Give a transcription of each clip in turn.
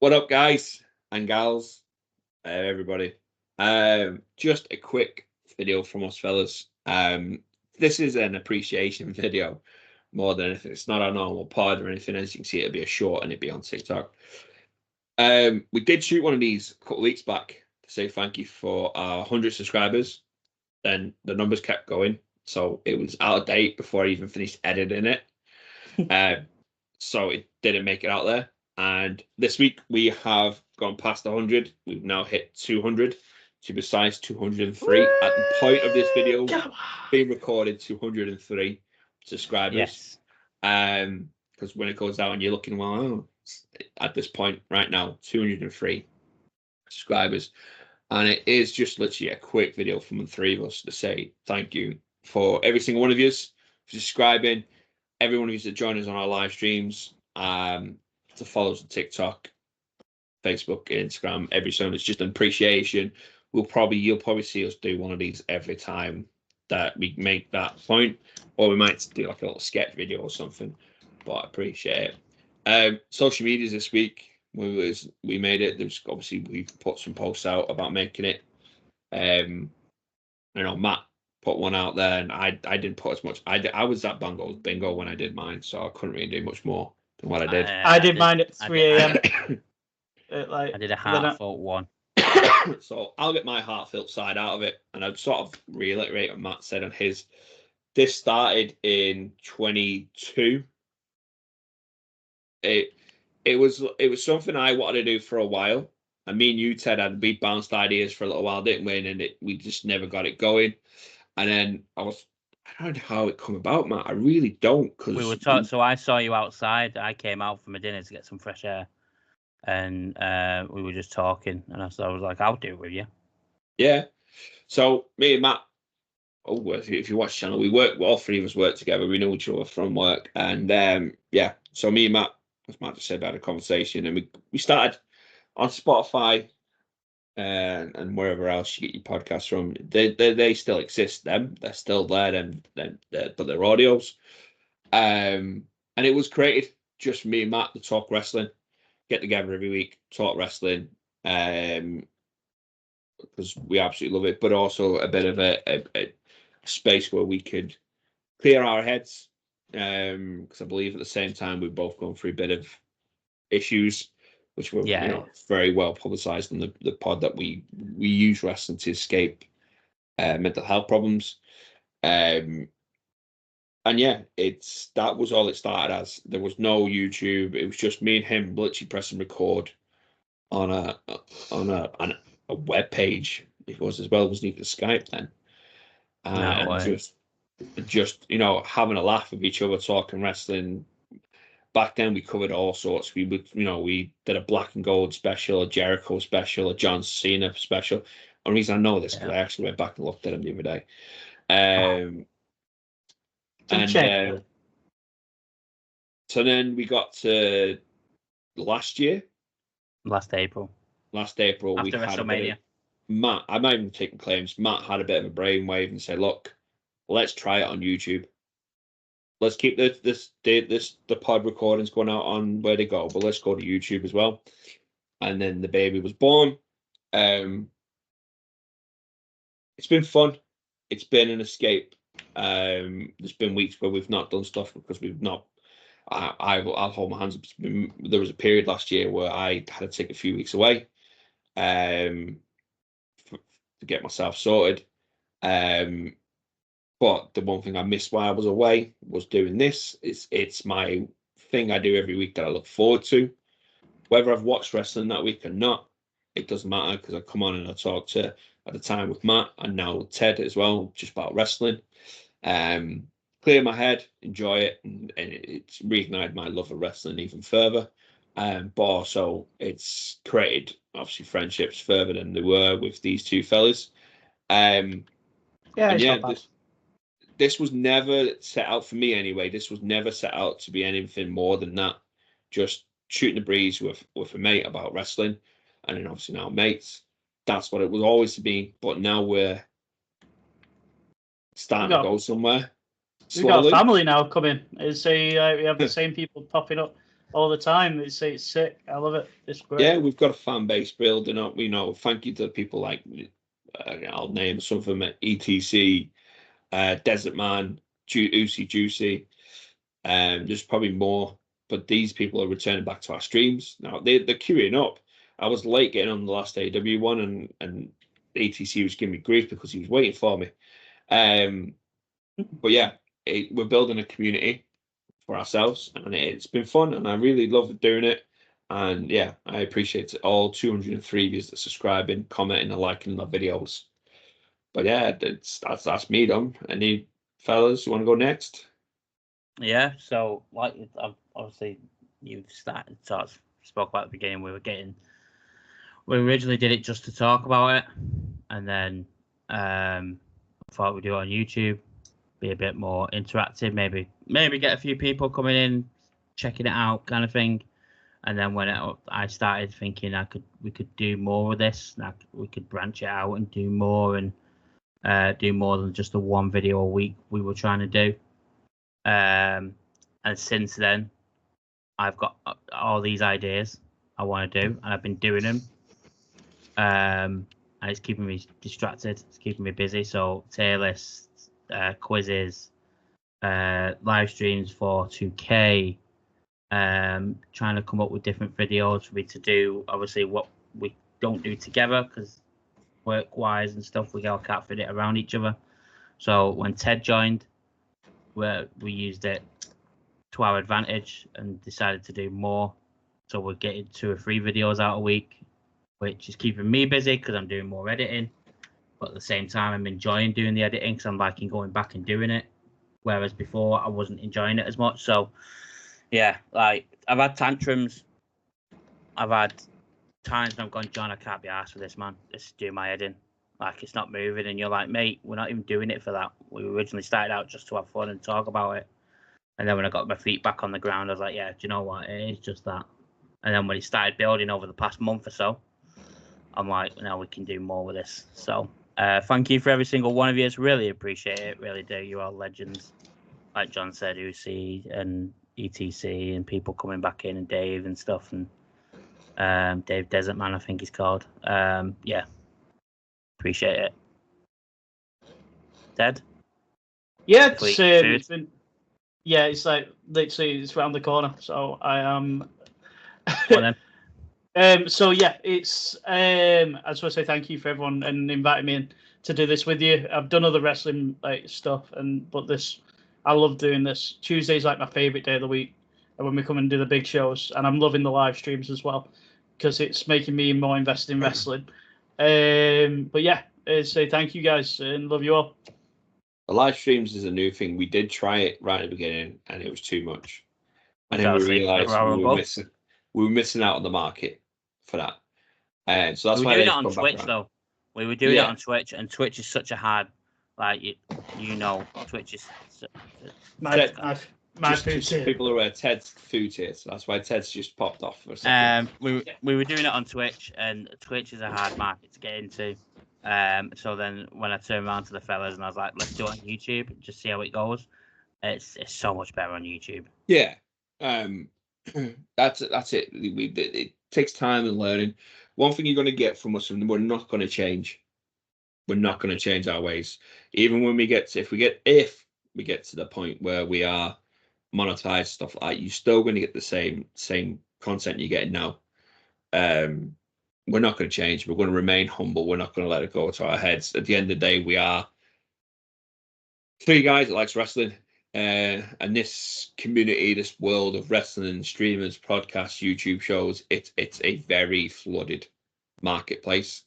What up, guys and gals, everybody? Just a quick video from us, fellas. This is an appreciation video more than anything. It's not a normal pod or anything. As you can see, it'll be a short and it'll be on TikTok. We did shoot one of these a couple of weeks back to say thank you for our 100 subscribers. Then the numbers kept going, so it was out of date before I even finished editing it. So it didn't make it out there. And this week we have gone past 100. We've now hit 200. To be precise, 203. At the point of this video being recorded, 203 subscribers. Yes. Because when it goes out and you're looking, well, at this point right now, 203 subscribers. And it is just literally a quick video from the three of us to say thank you for every single one of you for subscribing, every one of you that join us on our live streams, to follow us on TikTok, Facebook, Instagram, every so. It's just an appreciation. You'll probably see us do one of these every time that we make that point, or we might do like a little sketch video or something. But I appreciate it. Social medias this week, we made it. There's obviously we put some posts out about making it. Matt put one out there, and I didn't put as much. I was at bingo when I did mine, so I couldn't really do much more than what I did. I did mine at 3 a.m. I did a heartfelt one. So I'll get my heartfelt side out of it, and I'd sort of reiterate what Matt said on his. This started in 22. It was something I wanted to do for a while. And me and you, Ted, we bounced ideas for a little while, didn't we? And we just never got it going. And then I don't know how it come about, Matt. I really don't. Cause we were talking. So I saw you outside. I came out for my dinner to get some fresh air, and we were just talking. And I was like, "I'll do it with you." Yeah. So me and Matt. Oh, if you watch the channel, all three of us work together. We know each other from work, and yeah. So me and Matt, as Matt just said, had a conversation, and we started on Spotify. And wherever else you get your podcasts from, they still exist. They're still there. But they're audios. And it was created just for me and Matt to talk wrestling, get together every week, talk wrestling, because we absolutely love it. But also a bit of a space where we could clear our heads, because I believe at the same time we've both gone through a bit of issues, which were very well publicized in the pod, that we use wrestling to escape mental health problems. And yeah, that was all it started as. There was no YouTube. It was just me and him literally pressing record on a web page. It was as well. It wasn't even Skype then. And just having a laugh with each other, talking wrestling. Back then, we covered all sorts. We did a Black and Gold special, a Jericho special, a John Cena special. The reason I know this because I actually went back and looked at him the other day. So then we got to last April. After we had WrestleMania. Matt, I'm not even taking claims. Matt had a bit of a brainwave and said, "Look, let's try it on YouTube. Let's keep the pod recordings going out on where they go, but let's go to YouTube as well." And then the baby was born. It's been fun. It's been an escape. There's been weeks where we've not done stuff because we've not. I'll hold my hands up. There was a period last year where I had to take a few weeks away, to get myself sorted. But the one thing I missed while I was away was doing this. It's my thing I do every week that I look forward to. Whether I've watched wrestling that week or not, it doesn't matter, because I come on and I talk at the time with Matt and now Ted as well, just about wrestling. Clear my head, enjoy it, and it's reignited my love of wrestling even further. But also it's created obviously friendships further than they were with these two fellas. This was never set out for me anyway. This was never set out to be anything more than that. Just shooting the breeze with a mate about wrestling, and then obviously now mates. That's what it was always to be. But now we're starting to go somewhere. We've got a family now coming. So we have the same people popping up. all the time. It's sick. I love it. It's great. Yeah, we've got a fan base building up. You know, thank you to people like I'll name some of them: ETC, Desert Man, Oosie Juicy. There's probably more, but these people are returning back to our streams now. They're queuing up. I was late getting on the last AW one, and ETC was giving me grief because he was waiting for me. But yeah, we're building a community for ourselves, and it's been fun, and I really love doing it. And yeah, I appreciate all 203 of you that subscribing, commenting, and liking the videos. But yeah, that's me done. Any fellas you want to go next? Yeah, so like obviously you've spoke about at the beginning. We originally did it just to talk about it, and then thought we'd do it on YouTube, be a bit more interactive, maybe get a few people coming in, checking it out, kind of thing. And then when I started thinking we could do more of this, we could branch it out and do more, and do more than just the one video a week we were trying to do. And since then, I've got all these ideas I want to do, and I've been doing them. And it's keeping me distracted. It's keeping me busy. So tier lists, quizzes, live streams for 2K, trying to come up with different videos for me to do. Obviously, what we don't do together because work-wise and stuff, we all can't fit it around each other. So when Ted joined, we used it to our advantage and decided to do more. So we're getting 2 or 3 videos out a week, which is keeping me busy because I'm doing more editing. But at the same time, I'm enjoying doing the editing because I'm liking going back and doing it. Whereas before, I wasn't enjoying it as much. So yeah, like I've had tantrums. I've had times when I've gone, John, I can't be arsed for this, man. Let's do my editing. Like, it's not moving. And you're like, mate, we're not even doing it for that. We originally started out just to have fun and talk about it. And then when I got my feet back on the ground, I was like, yeah, do you know what? It is just that. And then when it started building over the past month or so, I'm like, now we can do more with this. So thank you for every single one of you. Really appreciate it. Really do. You're all legends. Like John said, Uzi and ETC and people coming back in and Dave and stuff. And Dave Desert Man, I think he's called. Yeah. Appreciate it. Ted? Yeah, it's been, yeah, it's like literally it's around the corner. So I am. Well, then. So yeah, it's I just want to say thank you for everyone and inviting me in to do this with you. I've done other wrestling like stuff, but this I love doing this. Tuesday's like my favorite day of the week, and when we come and do the big shows, and I'm loving the live streams as well because it's making me more invested in wrestling. But yeah, say thank you guys and love you all. The live streams is a new thing. We did try it right at the beginning, and it was too much. And then we realised we were missing out on the market for that. And so that's why we were doing it on Twitch, though. We were doing it on Twitch, and Twitch is such a hard, like Twitch is. My food tier. People are aware Ted's food tier, so that's why Ted's just popped off for a second. We were doing it on Twitch, and Twitch is a hard market to get into. So then when I turned around to the fellas and I was like, let's do it on YouTube and just see how it goes. It's so much better on YouTube. Yeah. That's it. It takes time and learning. One thing you're going to get from us, and we're not going to change. We're not going to change our ways. Even when if we get to the point where we are monetized, stuff like that, you're still going to get the same content you're getting now. We're not going to change. We're going to remain humble. We're not going to let it go to our heads. At the end of the day, we are 3 guys that likes wrestling. And this community, this world of wrestling, streamers, podcasts, YouTube shows, it's a very flooded marketplace.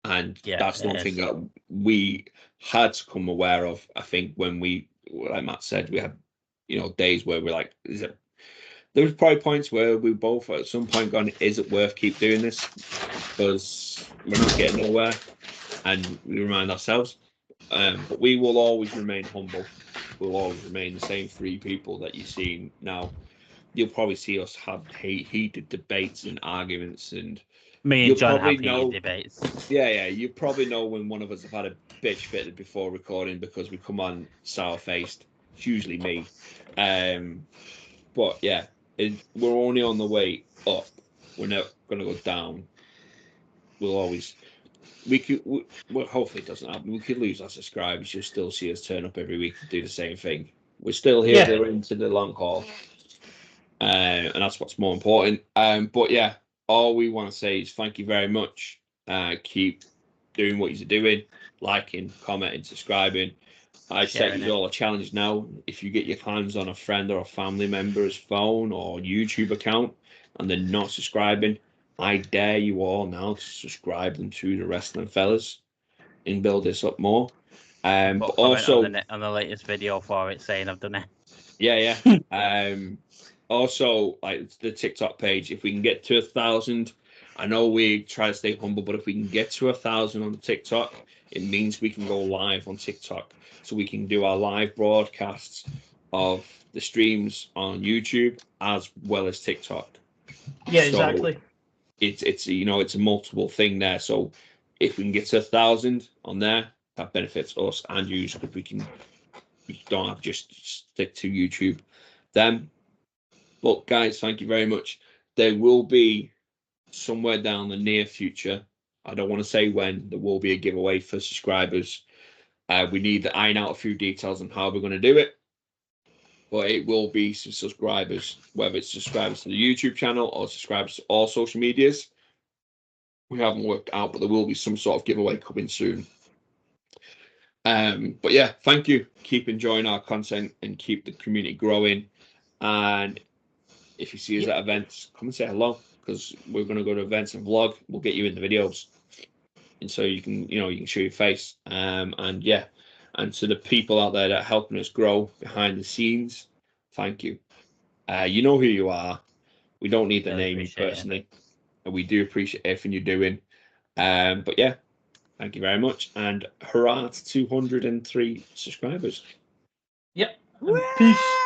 And that's one thing that we had to come aware of. I think when like Matt said, we had, days where we're like, there was probably points where we both at some point gone, is it worth keep doing this? Because we're not getting nowhere. And we remind ourselves. But we will always remain humble. We'll always remain the same 3 people that you've seen now. You'll probably see us have heated debates and arguments, and me and John have heated debates. Yeah, you probably know when one of us have had a bitch fit before recording because we come on sour faced. It's usually me. But yeah, we're only on the way up. We're not going to go down. We'll always. Well, hopefully it doesn't happen. We could lose our subscribers. You'll still see us turn up every week to do the same thing. We're still here. Yeah. We're into the long haul. And that's what's more important. But yeah, all we want to say is thank you very much. Keep doing what you're doing, liking, commenting, subscribing. I set Sharing you it. all a challenge now. If you get your hands on a friend or a family member's phone or YouTube account and they're not subscribing, I dare you all now to subscribe them to the Wrestling Fellas and build this up more. But Put a comment also, on the latest video for it saying I've done it. yeah. Also, like the TikTok page, if we can get to 1,000, I know we try to stay humble, but if we can get to 1,000 on TikTok, it means we can go live on TikTok. So we can do our live broadcasts of the streams on YouTube as well as TikTok. Yeah, So exactly. it's a multiple thing there. So if we can get to 1,000 on there, that benefits us and you, because we don't have to just stick to YouTube. Then, look, guys, thank you very much. There will be somewhere down the near future. I don't want to say when. There will be a giveaway for subscribers. We need to iron out a few details on how we're going to do it. But it will be some subscribers, whether it's subscribers to the YouTube channel or subscribers to all social medias. We haven't worked out, but there will be some sort of giveaway coming soon. But yeah, thank you. Keep enjoying our content and keep the community growing. And if you see us at events, come and say hello, because we're going to go to events and vlog. We'll get you in the videos, and so you can show your face. And yeah, and to the people out there that are helping us grow behind the scenes, thank you. You know who you are. We don't need to Really name you appreciate it. personally, and we do appreciate everything you're doing. But yeah, thank you very much, and hurrah to 203 subscribers. Yep. Peace.